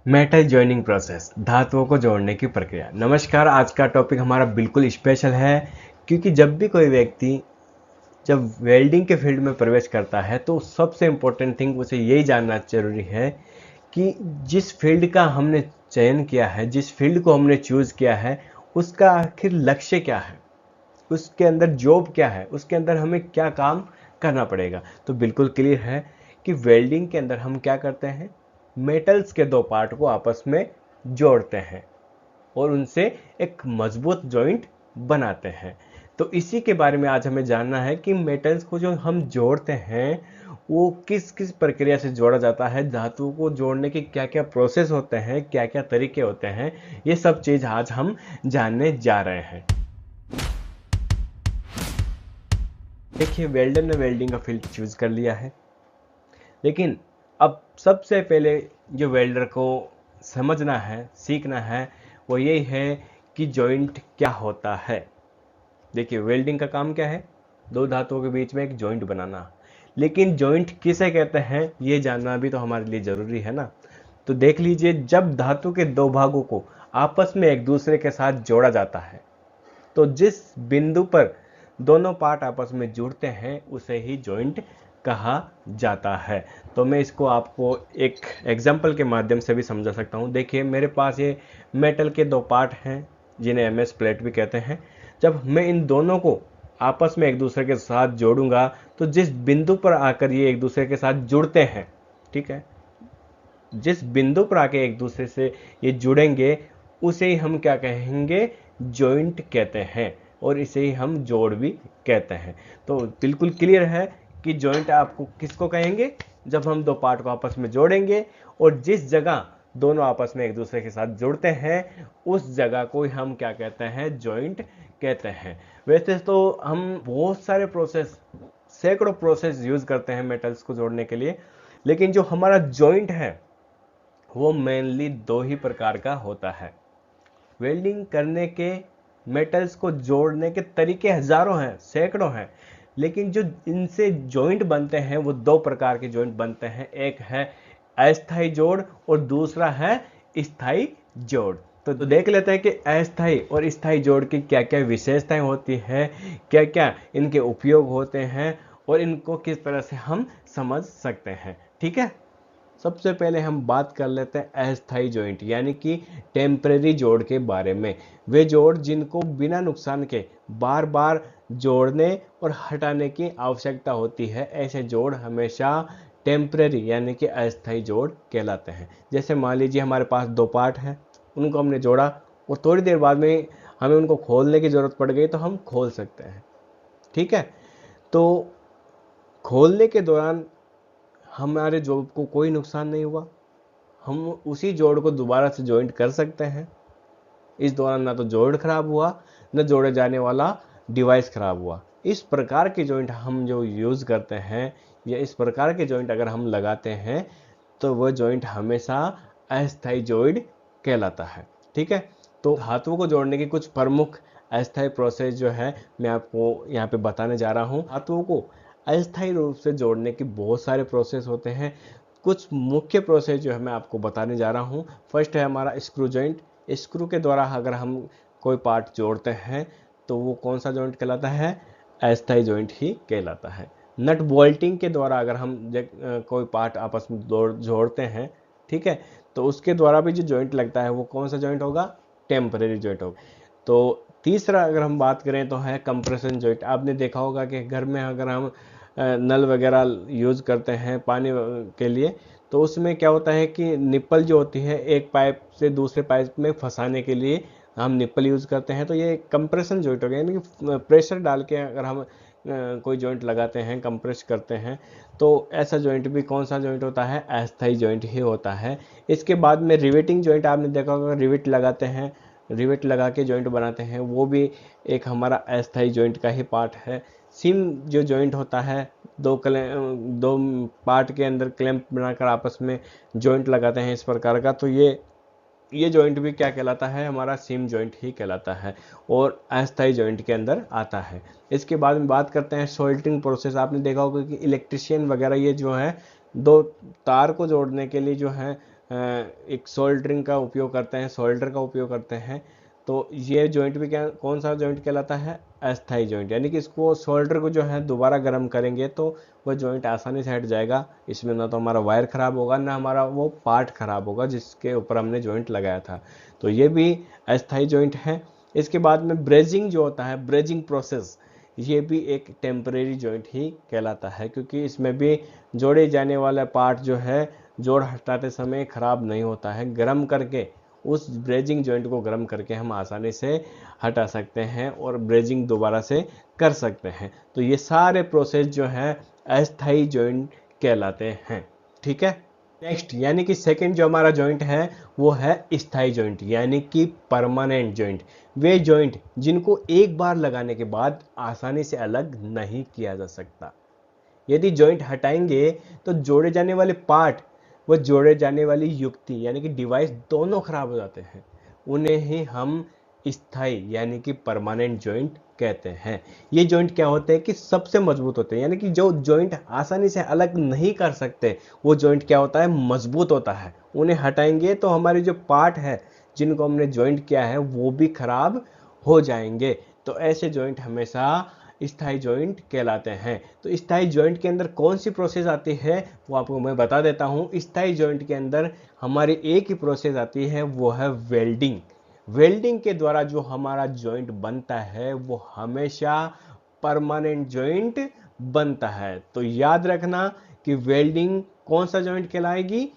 Metal joining process, धातुओं को जोड़ने की प्रक्रिया। नमस्कार, आज का टॉपिक हमारा बिल्कुल स्पेशल है क्योंकि जब भी कोई व्यक्ति जब वेल्डिंग के फील्ड में प्रवेश करता है तो सबसे इम्पोर्टेंट थिंग उसे यही जानना जरूरी है कि जिस फील्ड का हमने चयन किया है, जिस फील्ड को हमने चूज किया है, उसका आखिर लक्ष्य क्या है, उसके अंदर जॉब क्या है, उसके अंदर हमें क्या काम करना पड़ेगा। तो बिल्कुल क्लियर है कि वेल्डिंग के अंदर हम क्या करते हैं, मेटल्स के दो पार्ट को आपस में जोड़ते हैं और उनसे एक मजबूत जॉइंट बनाते हैं। तो इसी के बारे में आज हमें जानना है कि मेटल्स को जो हम जोड़ते हैं वो किस किस प्रक्रिया से जोड़ा जाता है, धातुओं को जोड़ने के क्या क्या प्रोसेस होते हैं, क्या क्या तरीके होते हैं, ये सब चीज आज हम जानने जा रहे हैं। देखिए, वेल्डर ने वेल्डिंग का फील्ड चूज कर लिया है, लेकिन अब सबसे पहले जो वेल्डर को समझना है, सीखना है, वो यही है कि जॉइंट क्या होता है। देखिए, वेल्डिंग का काम क्या है, दो धातुओं के बीच में एक जॉइंट बनाना। लेकिन जॉइंट किसे कहते हैं ये जानना भी तो हमारे लिए जरूरी है ना। तो देख लीजिए, जब धातु के दो भागों को आपस में एक दूसरे के साथ जोड़ा जाता है तो जिस बिंदु पर दोनों पार्ट आपस में जुड़ते हैं उसे ही जॉइंट कहा जाता है। तो मैं इसको आपको एक एग्जांपल के माध्यम से भी समझा सकता हूँ। देखिए, मेरे पास ये मेटल के दो पार्ट हैं जिन्हें एमएस प्लेट भी कहते हैं। जब मैं इन दोनों को आपस में एक दूसरे के साथ जोड़ूंगा तो जिस बिंदु पर आकर ये एक दूसरे के साथ जुड़ते हैं, ठीक है, जिस बिंदु पर आके एक दूसरे से ये जुड़ेंगे उसे ही हम क्या कहेंगे, जॉइंट कहते हैं, और इसे ही हम जोड़ भी कहते हैं। तो बिल्कुल क्लियर है कि जॉइंट आपको किसको कहेंगे, जब हम दो पार्ट को आपस में जोड़ेंगे और जिस जगह दोनों आपस में एक दूसरे के साथ जुड़ते हैं उस जगह को ही हम क्या कहते हैं, जॉइंट कहते हैं। वैसे तो हम बहुत सारे प्रोसेस, सैकड़ों प्रोसेस यूज करते हैं मेटल्स को जोड़ने के लिए, लेकिन जो हमारा जॉइंट है वो मेनली दो ही प्रकार का होता है। वेल्डिंग करने के, मेटल्स को जोड़ने के तरीके हजारों हैं, सैकड़ों हैं, लेकिन जो इनसे जॉइंट बनते हैं वो दो प्रकार के जॉइंट बनते हैं। एक है अस्थाई जोड़ और दूसरा है स्थाई जोड़। तो देख लेते हैं कि अस्थाई और स्थाई जोड़ की क्या क्या विशेषताएं होती है, क्या क्या इनके उपयोग होते हैं और इनको किस तरह से हम समझ सकते हैं। ठीक है, सबसे पहले हम बात कर लेते हैं अस्थाई जॉइंट यानी कि टेम्परेरी जोड़ के बारे में। वे जोड़ जिनको बिना नुकसान के बार बार जोड़ने और हटाने की आवश्यकता होती है, ऐसे जोड़ हमेशा टेम्परेरी यानी कि अस्थाई जोड़ कहलाते हैं। जैसे मान लीजिए हमारे पास दो पार्ट हैं, उनको हमने जोड़ा और थोड़ी देर बाद में हमें उनको खोलने की जरूरत पड़ गई तो हम खोल सकते हैं। ठीक है, तो खोलने के दौरान हमारे जोड़ को कोई नुकसान नहीं हुआ, हम उसी जोड़ को दोबारा से ज्वाइंट कर सकते हैं। इस दौरान ना तो जोड़ खराब हुआ, न जोड़े जाने वाला डिवाइस खराब हुआ। इस प्रकार के जॉइंट हम जो यूज करते हैं या इस प्रकार के जॉइंट अगर हम लगाते हैं तो वह जॉइंट हमेशा अस्थायी जॉइंट कहलाता है। ठीक है, तो धातुओं को जोड़ने की कुछ प्रमुख अस्थायी प्रोसेस जो है मैं आपको यहाँ पे बताने जा रहा हूँ। धातुओं को अस्थायी रूप से जोड़ने के बहुत सारे प्रोसेस होते हैं। कुछ मुख्य प्रोसेस जो है मैं आपको बताने जा रहा हूँ। फर्स्ट है हमारा स्क्रू जॉइंट। स्क्रू के द्वारा अगर हम कोई पार्ट जोड़ते हैं तो वो कौन सा जॉइंट कहलाता है, अस्थायी जॉइंट ही कहलाता है। नट बोल्टिंग के द्वारा अगर हम कोई पार्ट आपस में जोड़ते हैं, ठीक है, तो उसके द्वारा भी जो जॉइंट लगता है वो कौन सा जॉइंट होगा, टेम्परेरी जॉइंट होगा। तो तीसरा अगर हम बात करें तो है कंप्रेशन जॉइंट। आपने देखा होगा कि घर में अगर हम नल वगैरह यूज करते हैं पानी के लिए तो उसमें क्या होता है कि निप्पल जो होती है एक पाइप से दूसरे पाइप में फंसाने के लिए हम निप्पल यूज करते हैं। तो ये कंप्रेशन जॉइंट हो गया, यानी कि प्रेशर डाल के अगर हम कोई जॉइंट लगाते हैं, कंप्रेस करते हैं, तो ऐसा जॉइंट भी कौन सा जॉइंट होता है, अस्थायी जॉइंट ही होता है। इसके बाद में रिवेटिंग जॉइंट, आपने देखा होगा रिवेट लगाते हैं, रिवेट लगा के जॉइंट बनाते हैं, वो भी एक हमारा अस्थायी जॉइंट का ही पार्ट है। सिम जो जॉइंट होता है, दो पार्ट के अंदर क्लैंप बनाकर आपस में जॉइंट लगाते हैं इस प्रकार का, तो ये जॉइंट भी क्या कहलाता है, हमारा सिम जॉइंट ही कहलाता है और अस्थायी जॉइंट के अंदर आता है। इसके बाद में बात करते हैं सोल्डरिंग प्रोसेस। आपने देखा होगा कि इलेक्ट्रिशियन वगैरह ये जो है दो तार को जोड़ने के लिए जो है एक सोल्डरिंग का उपयोग करते हैं, सोल्डर का उपयोग करते हैं। तो ये जॉइंट भी क्या, कौन सा जॉइंट कहलाता है? अस्थाई जॉइंट। यानी कि इसको सोल्डर को जो है दोबारा गर्म करेंगे तो वह जॉइंट आसानी से हट जाएगा। इसमें ना तो हमारा वायर खराब होगा, ना हमारा वो पार्ट खराब होगा जिसके ऊपर हमने जॉइंट लगाया था। तो ये भी अस्थाई जॉइंट है। इसके बाद में ब्रेजिंग जो होता है, ब्रेजिंग प्रोसेस, ये भी एक टेम्परेरी जॉइंट ही कहलाता है, क्योंकि इसमें भी जोड़े जाने वाला पार्ट जो है जोड़ हटाते समय खराब नहीं होता है। गर्म करके, उस ब्रेजिंग जॉइंट को गर्म करके हम आसानी से हटा सकते हैं और ब्रेजिंग दोबारा से कर सकते हैं। तो ये सारे प्रोसेस जो है अस्थाई जॉइंट कहलाते हैं। ठीक है। नेक्स्ट यानी कि सेकंड जो हमारा जॉइंट है वो है स्थाई जॉइंट, यानी कि परमानेंट जॉइंट। वे जॉइंट जिनको एक बार लगाने के बाद आसानी से अलग नहीं किया जा सकता। यदि जॉइंट हटाएंगे तो जोड़े जाने वाले पार्ट व जोड़े जाने वाली युक्ति यानी कि डिवाइस दोनों खराब हो जाते हैं। उन्हें ही हम स्थाई यानी कि परमानेंट जॉइंट कहते हैं। ये जॉइंट क्या होते हैं कि सबसे मजबूत होते हैं, यानी कि जो जॉइंट आसानी से अलग नहीं कर सकते वो जॉइंट क्या होता है? मजबूत होता है। उन्हें हटाएंगे तो हमारी जो पार्ट है जिनको हमने जॉइंट किया है वो भी खराब हो जाएंगे। तो ऐसे जॉइंट हमेशा स्थाई जॉइंट कहलाते हैं। तो स्थाई जॉइंट के अंदर कौन सी प्रोसेस आती है वो आपको मैं बता देता हूं। स्थाई जॉइंट के अंदर हमारी एक ही प्रोसेस आती है, वो है वेल्डिंग। वेल्डिंग के द्वारा जो हमारा जॉइंट बनता है वो हमेशा परमानेंट जॉइंट बनता है। तो याद रखना कि वेल्डिंग कौन सा जॉइंट कहलाएगी?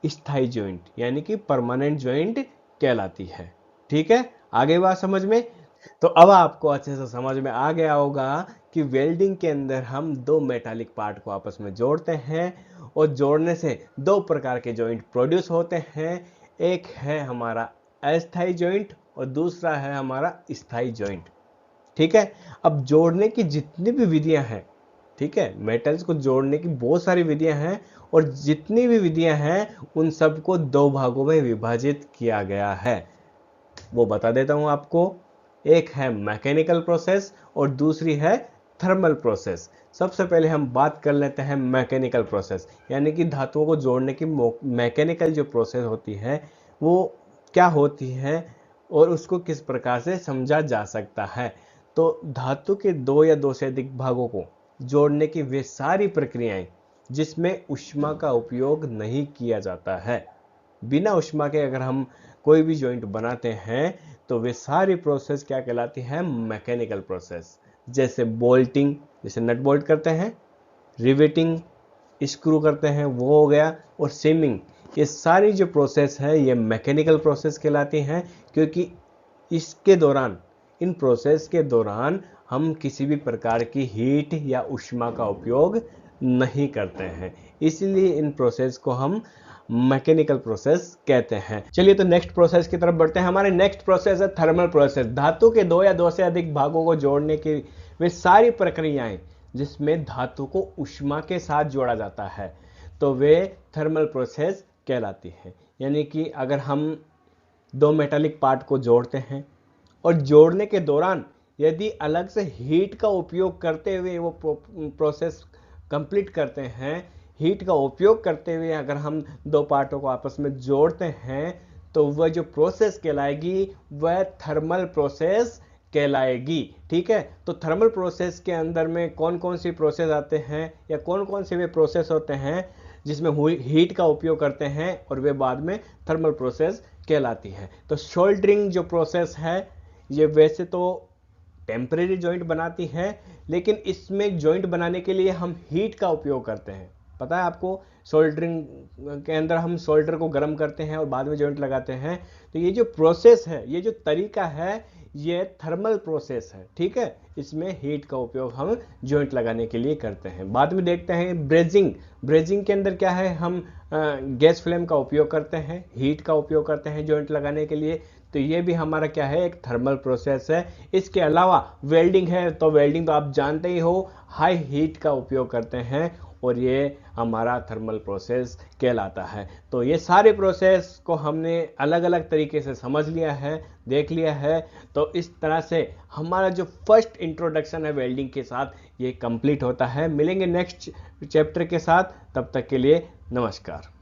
स्थाई जॉइंट, यानी कि परमानेंट जॉइंट कहलाती है। ठीक है, आगे बात समझ में। तो अब आपको अच्छे से समझ में आ गया होगा कि वेल्डिंग के अंदर हम दो मेटालिक पार्ट को आपस में जोड़ते हैं और जोड़ने से दो प्रकार के जॉइंट प्रोड्यूस होते हैं। एक है हमारा अस्थाई जॉइंट और दूसरा है हमारा स्थाई जॉइंट। ठीक है। अब जोड़ने की जितनी भी विधियां हैं, ठीक है, मेटल्स को जोड़ने की बहुत सारी विधियां हैं और जितनी भी विधियां हैं उन सबको दो भागों में विभाजित किया गया है। वो बता देता हूं आपको। एक है मैकेनिकल प्रोसेस और दूसरी है थर्मल प्रोसेस। सबसे पहले हम बात कर लेते हैं मैकेनिकल प्रोसेस, यानी कि धातुओं को जोड़ने की मैकेनिकल जो प्रोसेस होती है वो क्या होती है और उसको किस प्रकार से समझा जा सकता है। तो धातु के दो या दो से अधिक भागों को जोड़ने की वे सारी प्रक्रियाएं जिसमें ऊष्मा का उपयोग नहीं किया जाता है। बिना ऊष्मा के अगर हम कोई भी जॉइंट बनाते हैं तो वे सारी प्रोसेस क्या कहलाती है? Mechanical process. जैसे बोल्टिंग, जैसे नट बोल्ट करते हैं, रिवेटिंग, स्क्रू करते हैं, वो हो गया, और सीमिंग, ये सारी जो प्रोसेस है ये मैकेनिकल प्रोसेस कहलाती हैं, क्योंकि इसके दौरान, इन प्रोसेस के दौरान हम किसी भी प्रकार की हीट या ऊष्मा का उपयोग नहीं करते हैं, इसलिए इन प्रोसेस को हम मैकेनिकल प्रोसेस कहते हैं। चलिए तो नेक्स्ट प्रोसेस की तरफ बढ़ते हैं। हमारे नेक्स्ट प्रोसेस है थर्मल प्रोसेस। धातु के दो या दो से अधिक भागों को जोड़ने की वे सारी प्रक्रियाएं जिसमें धातु को ऊष्मा के साथ जोड़ा जाता है तो वे थर्मल प्रोसेस कहलाती है। यानी कि अगर हम दो मेटालिक पार्ट को जोड़ते हैं और जोड़ने के दौरान यदि अलग से हीट का उपयोग करते हुए वो प्रोसेस कंप्लीट करते हैं, हीट का उपयोग करते हुए अगर हम दो पार्टों को आपस में जोड़ते हैं तो वह जो प्रोसेस कहलाएगी वह थर्मल प्रोसेस कहलाएगी। ठीक है। तो थर्मल प्रोसेस के अंदर में कौन कौन सी प्रोसेस आते हैं या कौन कौन से वे प्रोसेस होते हैं जिसमें हीट का उपयोग करते हैं और वे बाद में थर्मल प्रोसेस कहलाती है। तो सोल्डरिंग जो प्रोसेस है ये वैसे तो टेम्परेरी जॉइंट बनाती है, लेकिन इसमें जॉइंट बनाने के लिए हम हीट का उपयोग करते हैं। पता है आपको, सोल्डरिंग के अंदर हम सोल्डर को गर्म करते हैं और बाद में जॉइंट लगाते हैं। तो ये जो प्रोसेस है, ये जो तरीका है, ये थर्मल प्रोसेस है। ठीक है। इसमें हीट का उपयोग हम जॉइंट लगाने के लिए करते हैं। बाद में देखते हैं ब्रेजिंग। ब्रेजिंग के अंदर क्या है, हम गैस फ्लेम का उपयोग करते हैं, हीट का उपयोग करते हैं जॉइंट लगाने के लिए। तो ये भी हमारा क्या है, एक थर्मल प्रोसेस है। इसके अलावा वेल्डिंग है, तो वेल्डिंग तो आप जानते ही हो, हाई हीट का उपयोग करते हैं और ये हमारा थर्मल प्रोसेस कहलाता है। तो ये सारे प्रोसेस को हमने अलग अलग तरीके से समझ लिया है, देख लिया है। तो इस तरह से हमारा जो फर्स्ट इंट्रोडक्शन है वेल्डिंग के साथ ये कंप्लीट होता है। मिलेंगे नेक्स्ट चैप्टर के साथ, तब तक के लिए नमस्कार।